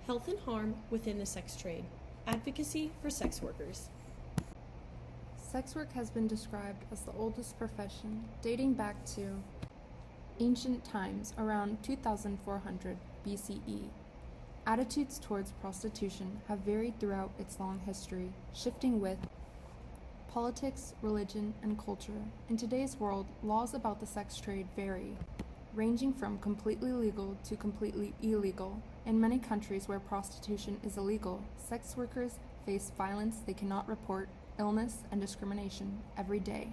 Health and harm within the sex trade. Advocacy for sex workers. Sex work has been described as the oldest profession, dating back to ancient times around 2400 BCE. Attitudes towards prostitution have varied throughout its long history, shifting with politics, religion, and culture. In today's world, laws about the sex trade vary, ranging from completely legal to completely illegal. In many countries where prostitution is illegal, sex workers face violence they cannot report, illness, and discrimination every day.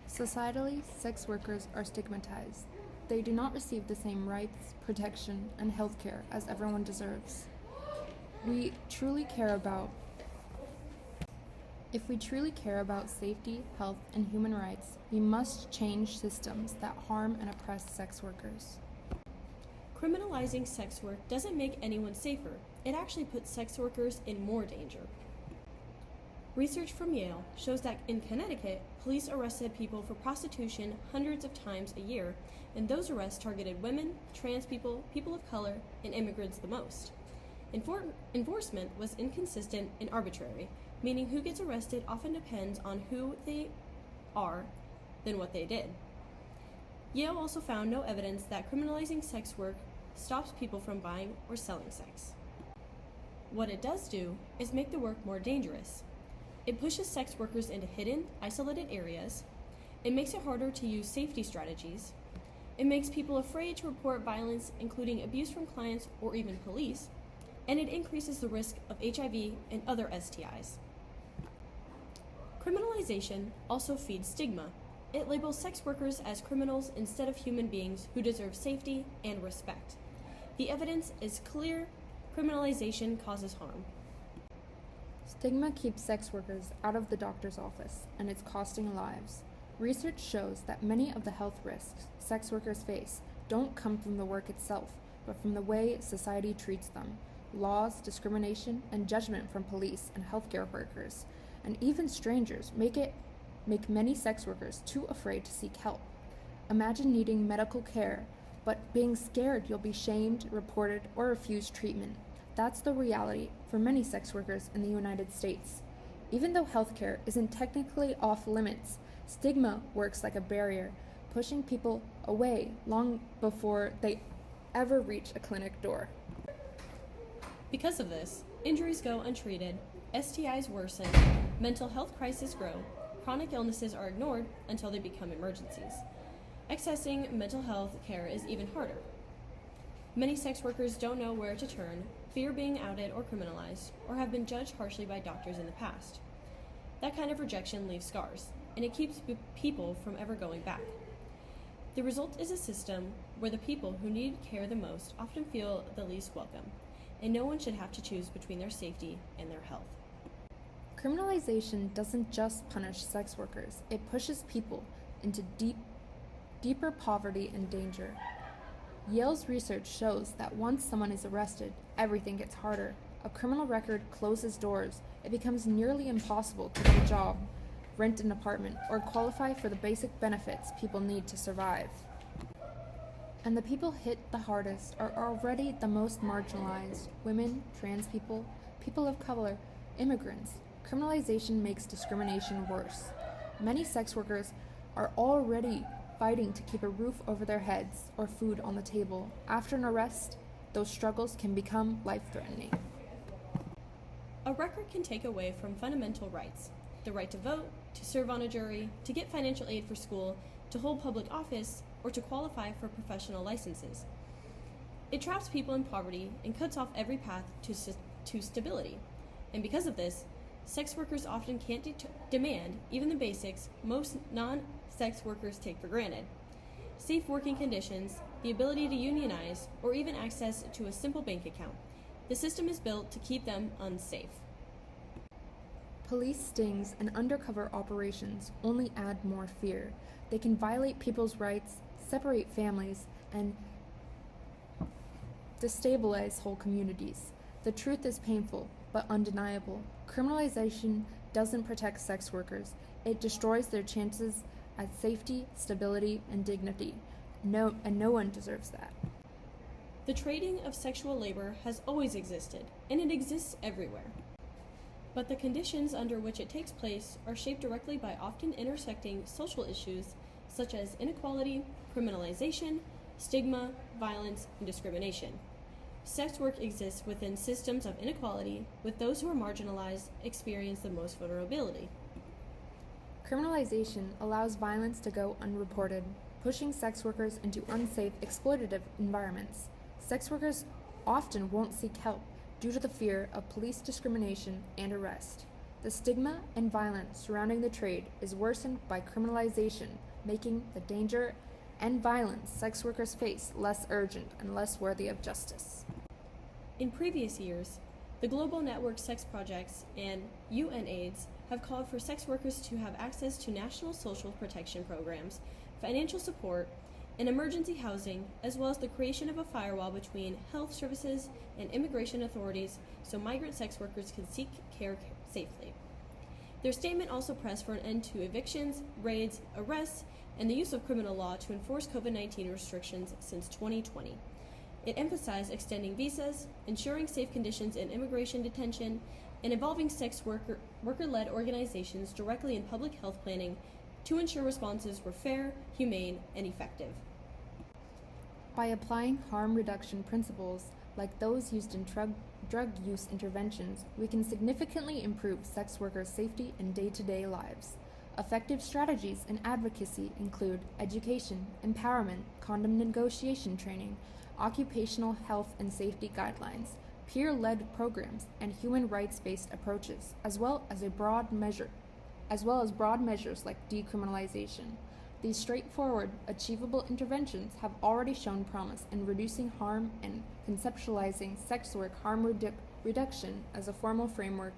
Societally, sex workers are stigmatized. They do not receive the same rights, protection, and health care as everyone deserves. If we truly care about safety, health, and human rights, we must change systems that harm and oppress sex workers. Criminalizing sex work doesn't make anyone safer. It actually puts sex workers in more danger. Research from Yale shows that in Connecticut, police arrested people for prostitution hundreds of times a year, and those arrests targeted women, trans people, people of color, and immigrants the most. Enforcement was inconsistent and arbitrary, meaning who gets arrested often depends on who they are than what they did. Yale also found no evidence that criminalizing sex work stops people from buying or selling sex. What it does do is make the work more dangerous. It pushes sex workers into hidden, isolated areas. It makes it harder to use safety strategies. It makes people afraid to report violence, including abuse from clients or even police. And it increases the risk of HIV and other STIs. Criminalization also feeds stigma. It labels sex workers as criminals instead of human beings who deserve safety and respect. The evidence is clear. Criminalization causes harm. Stigma keeps sex workers out of the doctor's office, and it's costing lives. Research shows that many of the health risks sex workers face don't come from the work itself, but from the way society treats them. Laws, discrimination, and judgment from police and healthcare workers, and even strangers, make many sex workers too afraid to seek help. Imagine needing medical care, but being scared you'll be shamed, reported, or refused treatment. That's the reality for many sex workers in the United States. Even though healthcare isn't technically off limits, stigma works like a barrier, pushing people away long before they ever reach a clinic door. Because of this, injuries go untreated, STIs worsen, mental health crises grow, chronic illnesses are ignored until they become emergencies. Accessing mental health care is even harder. Many sex workers don't know where to turn, fear being outed or criminalized, or have been judged harshly by doctors in the past. That kind of rejection leaves scars, and it keeps people from ever going back. The result is a system where the people who need care the most often feel the least welcome, and no one should have to choose between their safety and their health. Criminalization doesn't just punish sex workers, it pushes people into deeper poverty and danger. Yale's research shows that once someone is arrested, everything gets harder. A criminal record closes doors. It becomes nearly impossible to get a job, rent an apartment, or qualify for the basic benefits people need to survive. And the people hit the hardest are already the most marginalized: women, trans people, people of color, immigrants. Criminalization makes discrimination worse. Many sex workers are already fighting to keep a roof over their heads or food on the table. After an arrest, those struggles can become life-threatening. A record can take away from fundamental rights: the right to vote, to serve on a jury, to get financial aid for school, to hold public office, or to qualify for professional licenses. It traps people in poverty and cuts off every path to stability. And because of this, sex workers often can't demand even the basics most non-sex workers take for granted: safe working conditions, the ability to unionize, or even access to a simple bank account. The system is built to keep them unsafe. Police stings and undercover operations only add more fear. They can violate people's rights, separate families, and destabilize whole communities. The truth is painful, but undeniable. Criminalization doesn't protect sex workers. It destroys their chances at safety, stability, and dignity. No one deserves that. The trading of sexual labor has always existed, and it exists everywhere. But the conditions under which it takes place are shaped directly by often intersecting social issues such as inequality, criminalization, stigma, violence, and discrimination. Sex work exists within systems of inequality, with those who are marginalized experience the most vulnerability. Criminalization allows violence to go unreported, pushing sex workers into unsafe, exploitative environments. Sex workers often won't seek help due to the fear of police discrimination and arrest. The stigma and violence surrounding the trade is worsened by criminalization, making the danger and violence sex workers face less urgent and less worthy of justice. In previous years, the Global Network Sex Projects and UNAIDS have called for sex workers to have access to national social protection programs, financial support, and emergency housing, as well as the creation of a firewall between health services and immigration authorities so migrant sex workers can seek care safely. Their statement also pressed for an end to evictions, raids, arrests, and the use of criminal law to enforce COVID-19 restrictions since 2020. It emphasized extending visas, ensuring safe conditions in immigration detention, and involving sex worker-led organizations directly in public health planning to ensure responses were fair, humane, and effective. By applying harm reduction principles like those used in drug use interventions, we can significantly improve sex workers' safety in day-to-day lives. Effective strategies in advocacy include education, empowerment, condom negotiation training, occupational health and safety guidelines, peer-led programs, and human rights-based approaches, as well as broad measures like decriminalization. These straightforward, achievable interventions have already shown promise in reducing harm, and conceptualizing sex work harm reduction as a formal framework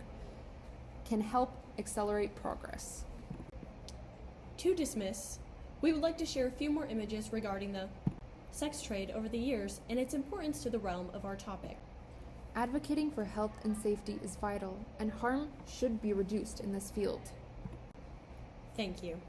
can help accelerate progress. To dismiss, we would like to share a few more images regarding the sex trade over the years and its importance to the realm of our topic. Advocating for health and safety is vital, and harm should be reduced in this field. Thank you.